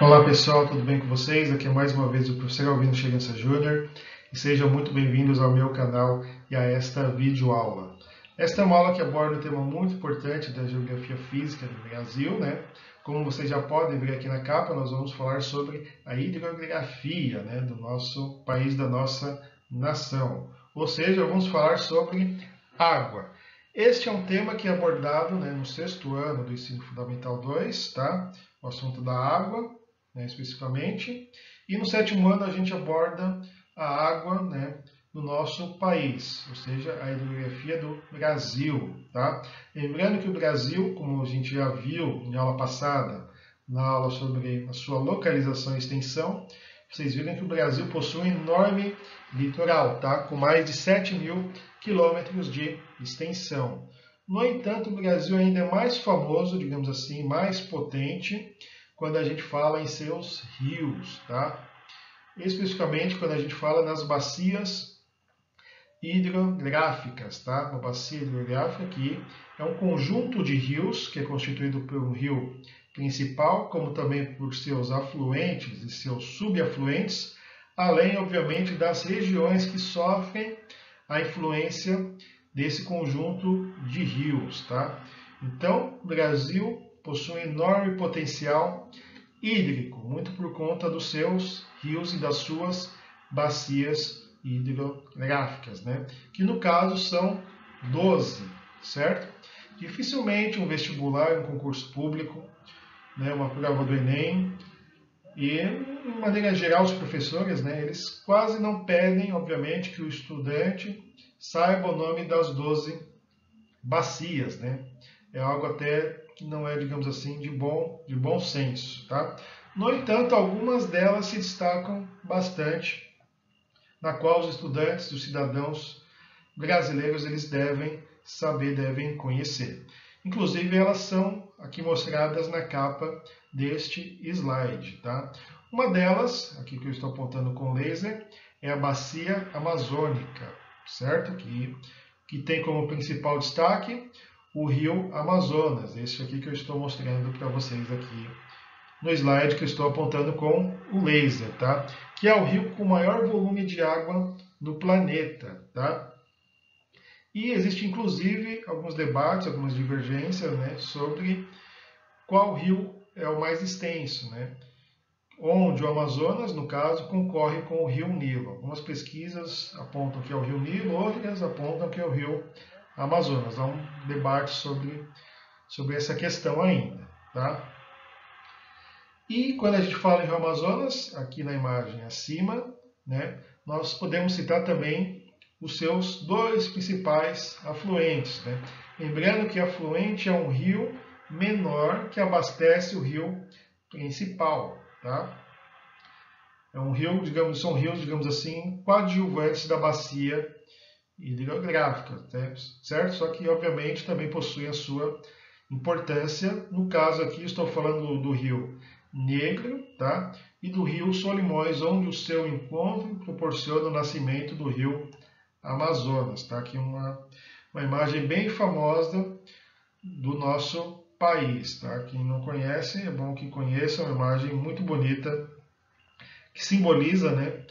Olá pessoal, tudo bem com vocês? Aqui é mais uma vez o professor Alvino Chegança Júnior e sejam muito bem-vindos ao meu canal e a esta videoaula. Esta é uma aula que aborda um tema muito importante da geografia física do Brasil, né? Como vocês já podem ver aqui na capa, nós vamos falar sobre a hidrografia, né, do nosso país, da nossa nação. Ou seja, vamos falar sobre água. Este é um tema que é abordado, né, no sexto ano do Ensino Fundamental 2, tá? O assunto da água, né, especificamente. E no sétimo ano a gente aborda a água, né, no nosso país, ou seja, a hidrografia do Brasil. Tá? Lembrando que o Brasil, como a gente já viu em aula passada, na aula sobre a sua localização e extensão, vocês viram que o Brasil possui um enorme litoral, tá? Com mais de 7.000 quilômetros de extensão. No entanto, o Brasil ainda é mais famoso, digamos assim, mais potente, quando a gente fala em seus rios, tá? Especificamente quando a gente fala nas bacias hidrográficas, tá? Uma bacia hidrográfica que é um conjunto de rios que é constituído por um rio principal, como também por seus afluentes e seus subafluentes, além, obviamente, das regiões que sofrem a influência desse conjunto de rios, tá? Então, o Brasil possui um enorme potencial hídrico, muito por conta dos seus rios e das suas bacias hidrográficas, né? Que no caso são 12, certo? Dificilmente um vestibular, um concurso público, né, uma prova do Enem, e, de maneira geral, os professores, né, eles quase não pedem, obviamente, que o estudante saiba o nome das 12 bacias, né? É algo até que não é, digamos assim, de bom senso, tá? No entanto, algumas delas se destacam bastante, na qual os estudantes, os cidadãos brasileiros, eles devem saber, devem conhecer. Inclusive, elas são aqui mostradas na capa deste slide, tá? Uma delas, aqui que eu estou apontando com laser, é a bacia amazônica, certo? Que tem como principal destaque o rio Amazonas, esse aqui que eu estou mostrando para vocês aqui no slide que eu estou apontando com o laser, tá? Que é o rio com maior volume de água no planeta, tá? E existe inclusive alguns debates, algumas divergências, né, sobre qual rio é o mais extenso, né? Onde o Amazonas, no caso, concorre com o rio Nilo. Algumas pesquisas apontam que é o rio Nilo, outras apontam que é o rio Amazonas. Há um debate sobre essa questão ainda, tá? E quando a gente fala em rio Amazonas, aqui na imagem acima, né, nós podemos citar também os seus dois principais afluentes, né? Lembrando que afluente é um rio menor que abastece o rio principal, tá? É um rio, digamos, são rios, digamos assim, coadjuvantes da bacia hidrográfica, né? Certo? Só que, obviamente, também possui a sua importância. No caso aqui, estou falando do rio Negro, tá? E do rio Solimões, onde o seu encontro proporciona o nascimento do rio Amazonas, tá? Aqui uma imagem bem famosa do nosso país, tá? Quem não conhece, é bom que conheça, é uma imagem muito bonita que simboliza, né,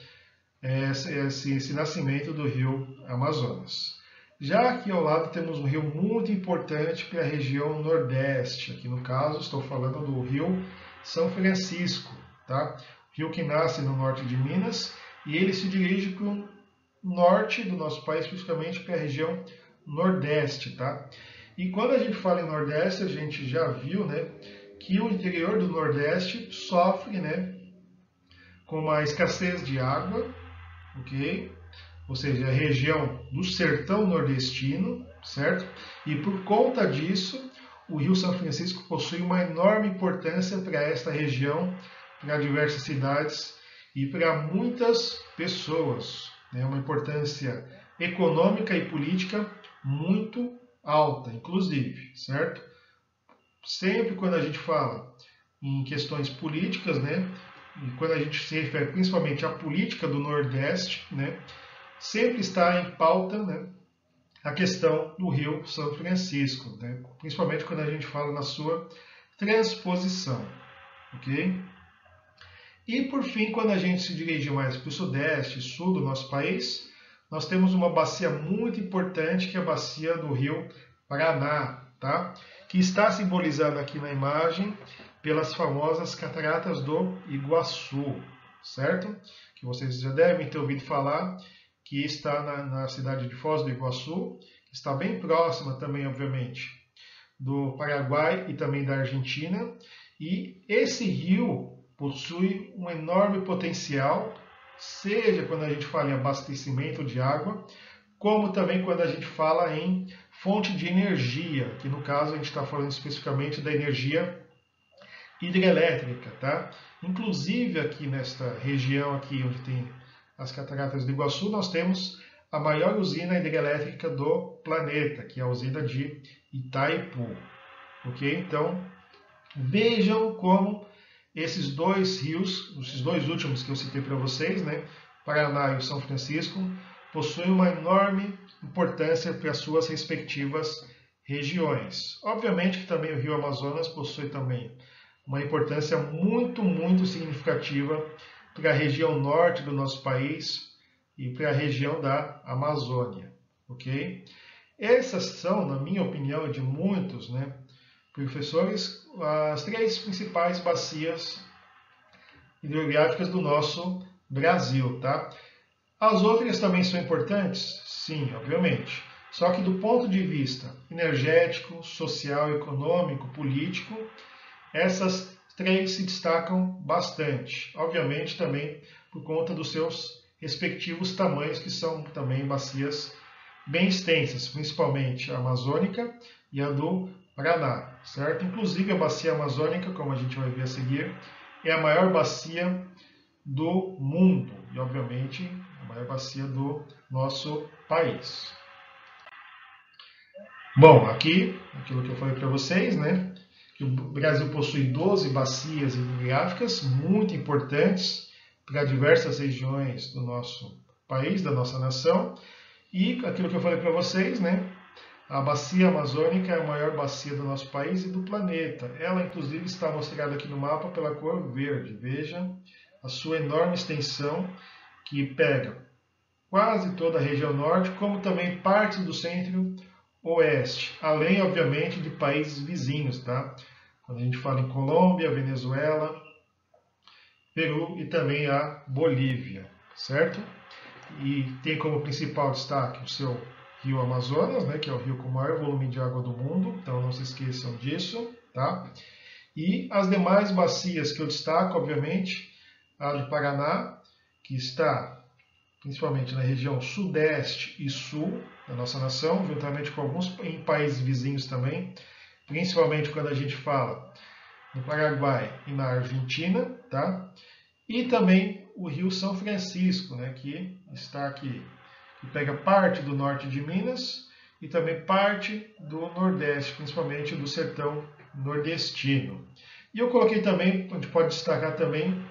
esse nascimento do rio Amazonas. Já aqui ao lado temos um rio muito importante para a região Nordeste. Aqui no caso estou falando do rio São Francisco, tá? Rio que nasce no norte de Minas e ele se dirige para o norte do nosso país, especificamente para a região Nordeste, tá? E quando a gente fala em Nordeste, a gente já viu, né, que o interior do Nordeste sofre, né, com uma escassez de água, ok? Ou seja, a região do sertão nordestino, certo? E por conta disso, o Rio São Francisco possui uma enorme importância para esta região, para diversas cidades e para muitas pessoas. Né? Uma importância econômica e política muito alta, inclusive, certo? Sempre quando a gente fala em questões políticas, né? E quando a gente se refere principalmente à política do Nordeste, né? Sempre está em pauta, né, a questão do Rio São Francisco, né? Principalmente quando a gente fala na sua transposição, ok? E por fim, quando a gente se dirige mais para o sudeste e sul do nosso país, nós temos uma bacia muito importante, que é a bacia do rio Paraná, tá? Que está simbolizada aqui na imagem pelas famosas cataratas do Iguaçu, certo? Que vocês já devem ter ouvido falar, que está na cidade de Foz do Iguaçu, que está bem próxima também, obviamente, do Paraguai e também da Argentina. E esse rio possui um enorme potencial, seja quando a gente fala em abastecimento de água, como também quando a gente fala em fonte de energia, que no caso a gente está falando especificamente da energia hidrelétrica, tá? Inclusive aqui nesta região aqui onde tem as cataratas do Iguaçu, nós temos a maior usina hidrelétrica do planeta, que é a usina de Itaipu, ok? Então vejam como esses dois rios, esses dois últimos que eu citei para vocês, né, Paraná e o São Francisco, possuem uma enorme importância para as suas respectivas regiões. Obviamente que também o Rio Amazonas possui também uma importância muito, muito significativa para a região norte do nosso país e para a região da Amazônia, ok? Essas são, na minha opinião e de muitos, né, professores, as três principais bacias hidrográficas do nosso Brasil, tá? As outras também são importantes? Sim, obviamente. Só que do ponto de vista energético, social, econômico, político, essas três se destacam bastante. Obviamente também por conta dos seus respectivos tamanhos, que são também bacias bem extensas, principalmente a amazônica e a do Paraná, certo? Inclusive a bacia amazônica, como a gente vai ver a seguir, é a maior bacia do mundo e, obviamente, a maior bacia do nosso país. Bom, aqui, aquilo que eu falei para vocês, né? Que o Brasil possui 12 bacias hidrográficas muito importantes para diversas regiões do nosso país, da nossa nação. E aquilo que eu falei para vocês, né? A bacia amazônica é a maior bacia do nosso país e do planeta. Ela, inclusive, está mostrada aqui no mapa pela cor verde. Veja a sua enorme extensão, que pega quase toda a região norte, como também parte do centro-oeste, além, obviamente, de países vizinhos, tá? Quando a gente fala em Colômbia, Venezuela, Peru e também a Bolívia, certo? E tem como principal destaque o seu Rio Amazonas, né, que é o rio com o maior volume de água do mundo, então não se esqueçam disso, tá? E as demais bacias que eu destaco, obviamente, a do Paraná, que está principalmente na região sudeste e sul da nossa nação, juntamente com alguns em países vizinhos também, principalmente quando a gente fala no Paraguai e na Argentina, tá? E também o Rio São Francisco, né, que está aqui, que pega parte do norte de Minas e também parte do nordeste, principalmente do sertão nordestino. E eu coloquei também, a gente pode destacar também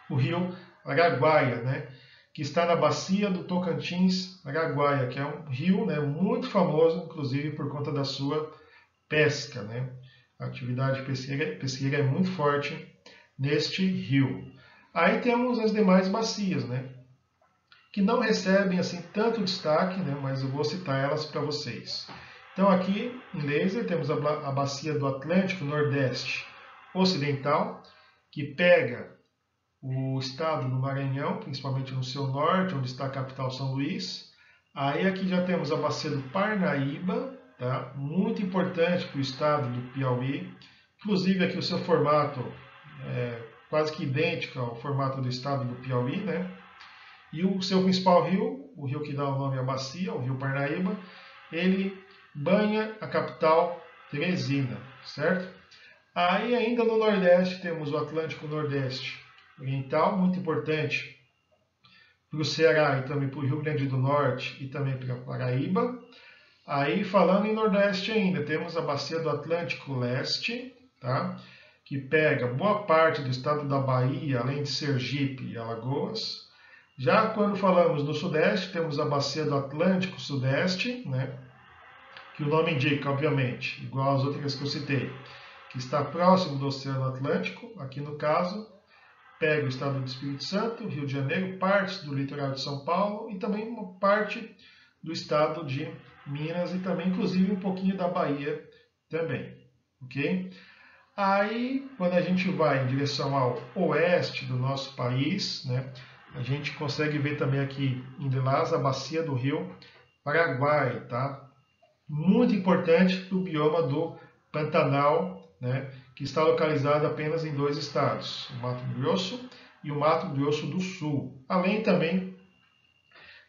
o rio Araguaia, né, que está na bacia do Tocantins-Araguaia, que é um rio, né, muito famoso, inclusive por conta da sua pesca, né? A atividade pesqueira é muito forte neste rio. Aí temos as demais bacias, né, que não recebem assim tanto destaque, né, mas eu vou citar elas para vocês. Então aqui em laser temos a bacia do Atlântico Nordeste Ocidental, que pega o estado do Maranhão, principalmente no seu norte, onde está a capital São Luís. Aí aqui já temos a bacia do Parnaíba, tá? Muito importante para o estado do Piauí. Inclusive aqui o seu formato é quase que idêntico ao formato do estado do Piauí, né? E o seu principal rio, o rio que dá o nome à bacia, o rio Parnaíba, ele banha a capital Teresina, certo? Aí ainda no Nordeste temos o Atlântico Nordeste Oriental, muito importante para o Ceará e também para o Rio Grande do Norte e também para a Paraíba. Aí falando em Nordeste ainda, temos a bacia do Atlântico Leste, tá? Que pega boa parte do estado da Bahia, além de Sergipe e Alagoas. Já quando falamos no Sudeste, temos a bacia do Atlântico Sudeste, né? Que o nome indica, obviamente, igual às outras que eu citei, que está próximo do Oceano Atlântico, aqui no caso, pega o estado do Espírito Santo, Rio de Janeiro, partes do litoral de São Paulo e também uma parte do estado de Minas e também, inclusive, um pouquinho da Bahia também, ok? Aí, quando a gente vai em direção ao oeste do nosso país, né, a gente consegue ver também aqui em Lilás a bacia do Rio Paraguai, tá? Muito importante para o bioma do Pantanal, né, que está localizado apenas em 2 estados, o Mato Grosso e o Mato Grosso do Sul. Além também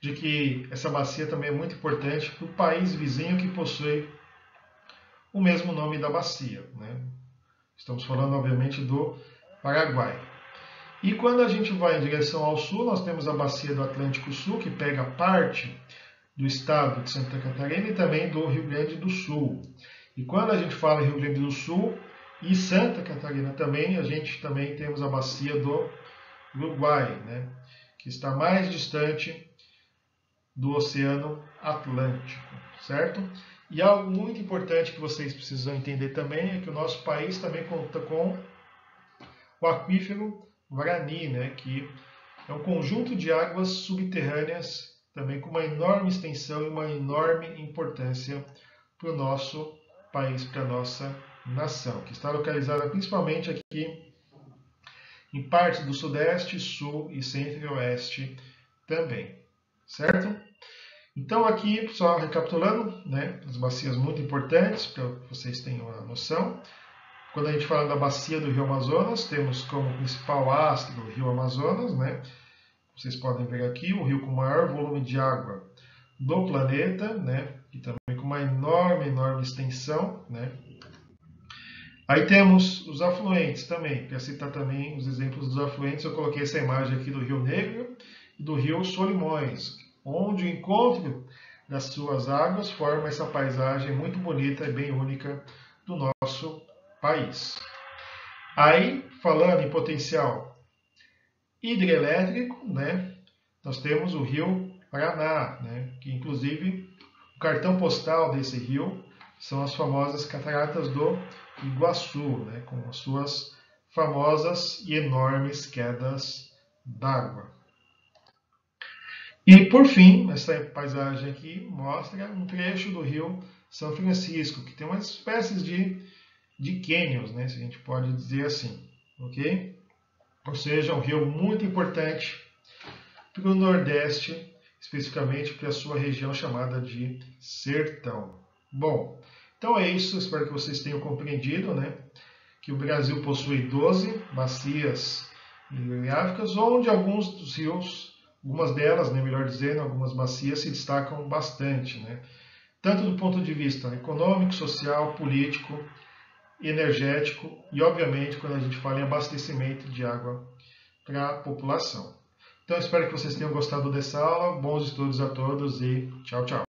de que essa bacia também é muito importante para o país vizinho que possui o mesmo nome da bacia, né? Estamos falando, obviamente, do Paraguai. E quando a gente vai em direção ao sul, nós temos a bacia do Atlântico Sul, que pega parte do estado de Santa Catarina e também do Rio Grande do Sul. E quando a gente fala em Rio Grande do Sul e Santa Catarina também, a gente também temos a bacia do Uruguai, né, que está mais distante do Oceano Atlântico, certo? E algo muito importante que vocês precisam entender também é que o nosso país também conta com o aquífero Guarani, né, que é um conjunto de águas subterrâneas também com uma enorme extensão e uma enorme importância para o nosso país, para a nossa nação, que está localizada principalmente aqui em partes do Sudeste, Sul e Centro-Oeste também, certo? Então aqui, só recapitulando, né, as bacias muito importantes, para que vocês tenham uma noção. Quando a gente fala da bacia do Rio Amazonas, temos como principal astro o Rio Amazonas, né? Vocês podem ver aqui o rio com o maior volume de água do planeta, né? E também com uma enorme extensão, né? Aí temos os afluentes também, para citar também os exemplos dos afluentes, eu coloquei essa imagem aqui do Rio Negro e do Rio Solimões, onde o encontro das suas águas forma essa paisagem muito bonita e bem única do nosso país. Aí, falando em potencial hidrelétrico, né, nós temos o Rio Paraná, né, que inclusive o cartão postal desse rio são as famosas Cataratas do Iguaçu, né, com as suas famosas e enormes quedas d'água. E, por fim, essa paisagem aqui mostra um trecho do rio São Francisco, que tem umas espécies de cânions, né, se a gente pode dizer assim, ok? Ou seja, um rio muito importante para o Nordeste, especificamente para a sua região chamada de Sertão. Bom, então é isso, espero que vocês tenham compreendido, né, que o Brasil possui 12 bacias hidrográficas, onde alguns dos rios, algumas delas, né, melhor dizendo, algumas bacias se destacam bastante, né, tanto do ponto de vista econômico, social, político, energético e, obviamente, quando a gente fala em abastecimento de água para a população. Então, espero que vocês tenham gostado dessa aula. Bons estudos a todos e tchau, tchau.